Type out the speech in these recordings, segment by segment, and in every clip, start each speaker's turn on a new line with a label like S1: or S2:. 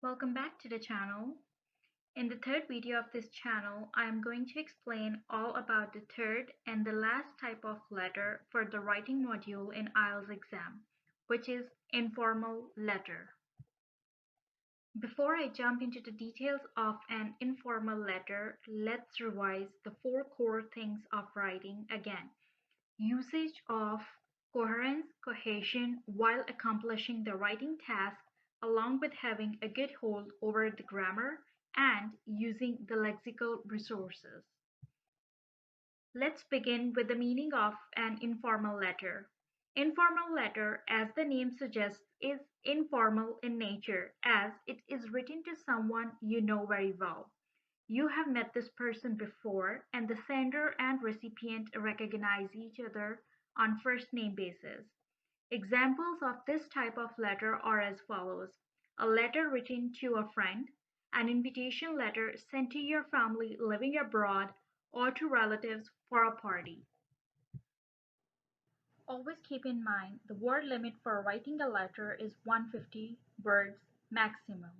S1: Welcome back to the channel. In the third video of this channel, I am going to explain all about the third and the last type of letter for the writing module in IELTS exam, which is informal letter. Before I jump into the details of an informal letter, let's revise the four core things of writing again. Usage of coherence, cohesion while accomplishing the writing task, along with having a good hold over the grammar and using the lexical resources. Let's begin with the meaning of an informal letter. Informal letter, as the name suggests, is informal in nature as it is written to someone you know very well. You have met this person before, and the sender and recipient recognize each other on first name basis. Examples of this type of letter are as follows: a letter written to a friend, an invitation letter sent to your family living abroad or to relatives for a party. Always keep in mind the word limit for writing a letter is 150 words maximum.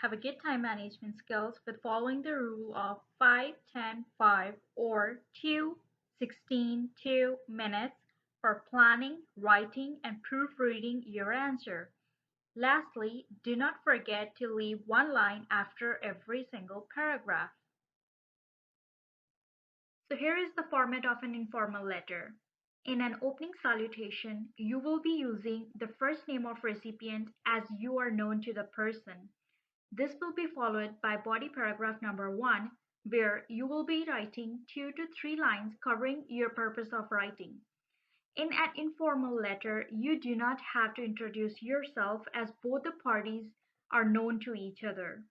S1: Have a good time management skills with following the rule of 5, 10, 5 or 2, 16, 2 minutes for planning, writing, and proofreading your answer. Lastly, do not forget to leave one line after every single paragraph. So here is the format of an informal letter. In an opening salutation, you will be using the first name of recipient as you are known to the person. This will be followed by body paragraph number 1, where you will be writing 2 to 3 lines covering your purpose of writing. In an informal letter, you do not have to introduce yourself as both the parties are known to each other.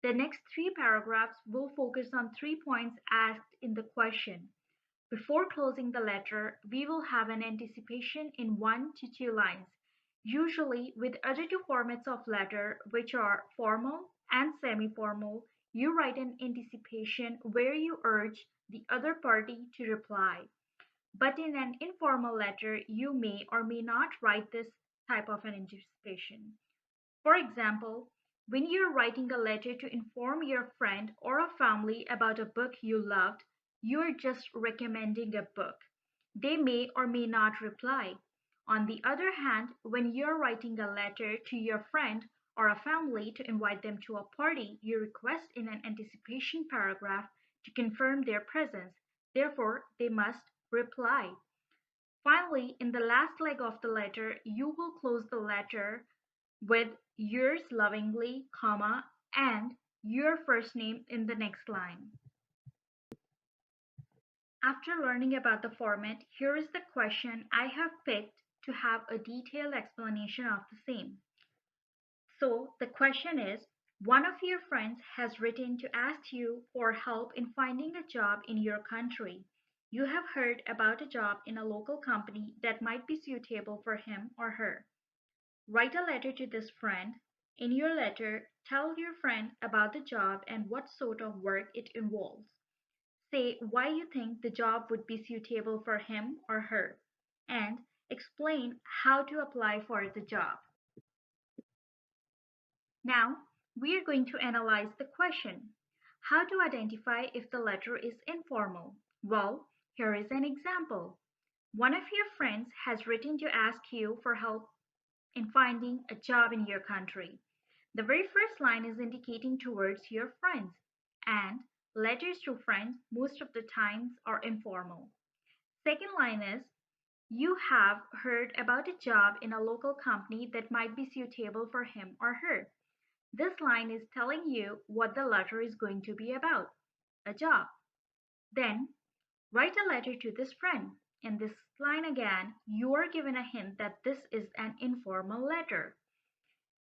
S1: The next 3 paragraphs will focus on 3 points asked in the question. Before closing the letter, we will have an anticipation in 1 to 2 lines, usually with other two formats of letter, which are formal and semi-formal. You write an anticipation where you urge the other party to reply. But in an informal letter, you may or may not write this type of an anticipation. For example, when you're writing a letter to inform your friend or a family about a book you loved, you're just recommending a book. They may or may not reply. On the other hand, when you're writing a letter to your friend or a family to invite them to a party, you request in an anticipation paragraph to confirm their presence. Therefore, they must reply. Finally, in the last leg of the letter, you will close the letter with yours lovingly, comma, and your first name in the next line. After learning about the format, here is the question I have picked to have a detailed explanation of the same. So the question is, one of your friends has written to ask you for help in finding a job in your country. You have heard about a job in a local company that might be suitable for him or her. Write a letter to this friend. In your letter, tell your friend about the job and what sort of work it involves. Say why you think the job would be suitable for him or her, and explain how to apply for the job. Now, we are going to analyze the question. How to identify if the letter is informal? Well, here is an example. One of your friends has written to ask you for help in finding a job in your country. The very first line is indicating towards your friends, and letters to friends most of the times are informal. Second line is, you have heard about a job in a local company that might be suitable for him or her. This line is telling you what the letter is going to be about, a job. Then, write a letter to this friend. In this line again, you are given a hint that this is an informal letter.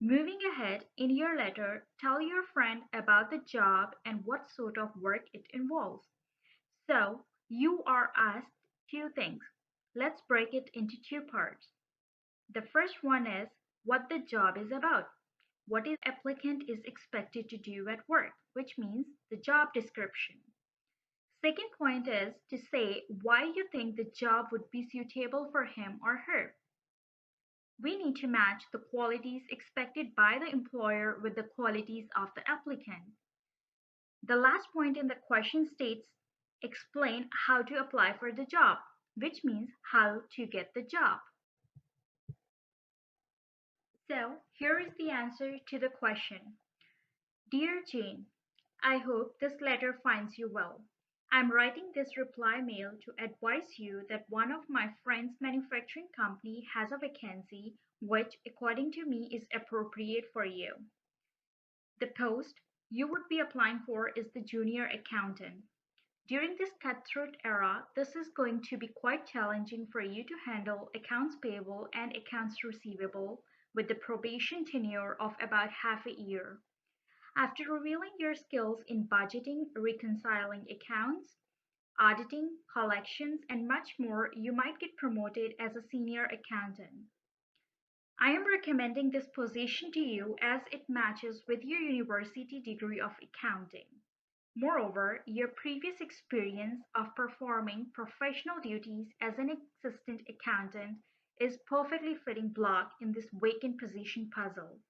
S1: Moving ahead, in your letter, tell your friend about the job and what sort of work it involves. So, you are asked two things. Let's break it into two parts. The first one is what the job is about. What the applicant is expected to do at work, which means the job description. Second point is to say why you think the job would be suitable for him or her. We need to match the qualities expected by the employer with the qualities of the applicant. The last point in the question states explain how to apply for the job, which means how to get the job. So, here is the answer to the question. Dear Jane, I hope this letter finds you well. I'm writing this reply mail to advise you that one of my friend's manufacturing company has a vacancy which, according to me, is appropriate for you. The post you would be applying for is the junior accountant. During this cutthroat era, this is going to be quite challenging for you to handle accounts payable and accounts receivable with the probation tenure of about half a year. After revealing your skills in budgeting, reconciling accounts, auditing, collections, and much more, you might get promoted as a senior accountant. I am recommending this position to you as it matches with your university degree of accounting. Moreover, your previous experience of performing professional duties as an assistant accountant is perfectly fitting block in this vacant position puzzle.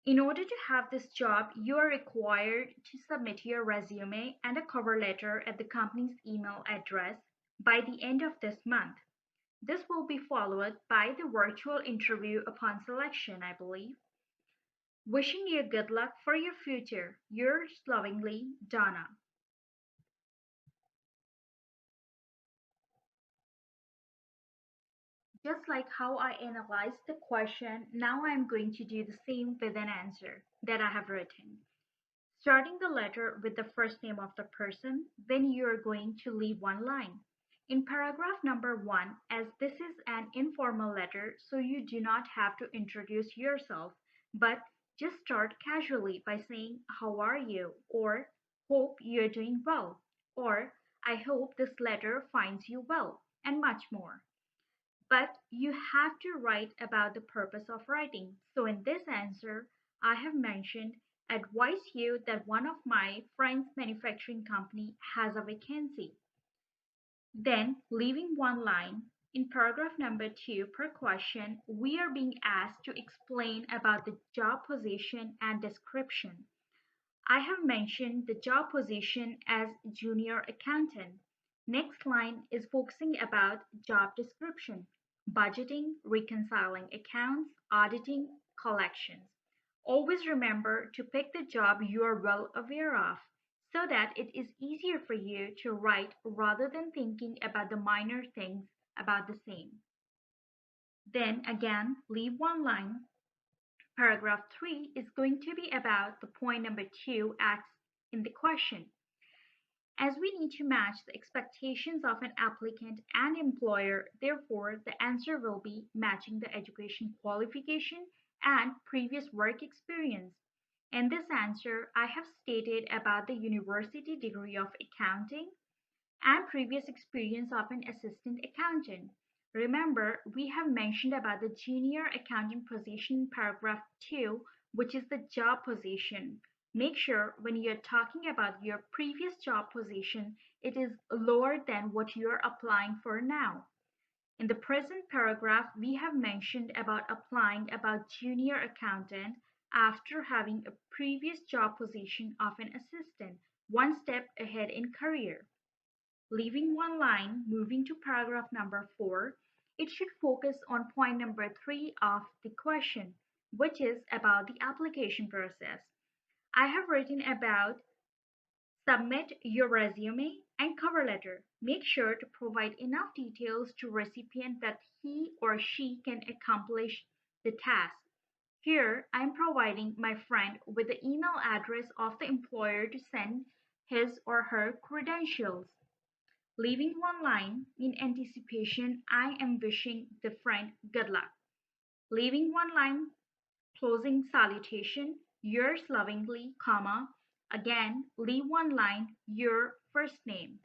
S1: In order to have this job, you are required to submit your resume and a cover letter at the company's email address by the end of this month. This will be followed by the virtual interview upon selection, I believe. Wishing you good luck for your future. Yours lovingly, Donna. Just like how I analyzed the question, now I'm going to do the same with an answer that I have written. Starting the letter with the first name of the person, then you are going to leave one line. In paragraph number 1, as this is an informal letter, so you do not have to introduce yourself, but just start casually by saying, "How are you?" or "Hope you're doing well," or "I hope this letter finds you well," and much more. But you have to write about the purpose of writing. So in this answer, I have mentioned advise you that one of my friend's manufacturing company has a vacancy. Then, leaving one line, in paragraph number 2 per question, we are being asked to explain about the job position and description. I have mentioned the job position as junior accountant. Next line is focusing about job description, budgeting, reconciling accounts, auditing, collections. Always remember to pick the job you are well aware of so that it is easier for you to write rather than thinking about the minor things about the same. Then again, leave one line. Paragraph 3 is going to be about the point number 2 asked in the question. As we need to match the expectations of an applicant and employer, therefore the answer will be matching the education qualification and previous work experience. In this answer, I have stated about the university degree of accounting and previous experience of an assistant accountant. Remember, we have mentioned about the junior accounting position in paragraph 2, which is the job position. Make sure when you're talking about your previous job position, it is lower than what you're applying for now. In the present paragraph, we have mentioned about applying about junior accountant after having a previous job position of an assistant, one step ahead in career. Leaving one line, moving to paragraph number 4, it should focus on point number 3 of the question, which is about the application process. I have written about submit your resume and cover letter. Make sure to provide enough details to recipient that he or she can accomplish the task. Here, I am providing my friend with the email address of the employer to send his or her credentials. Leaving one line, in anticipation, I am wishing the friend good luck. Leaving one line, closing salutation, yours lovingly, comma, again, leave one line, your first name.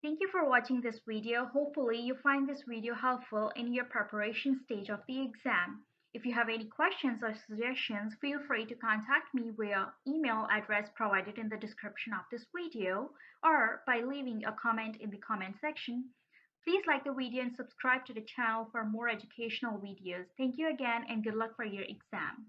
S1: Thank you for watching this video. Hopefully you find this video helpful in your preparation stage of the exam. If you have any questions or suggestions, feel free to contact me via email address provided in the description of this video or by leaving a comment in the comment section. Please like the video and subscribe to the channel for more educational videos. Thank you again and good luck for your exam.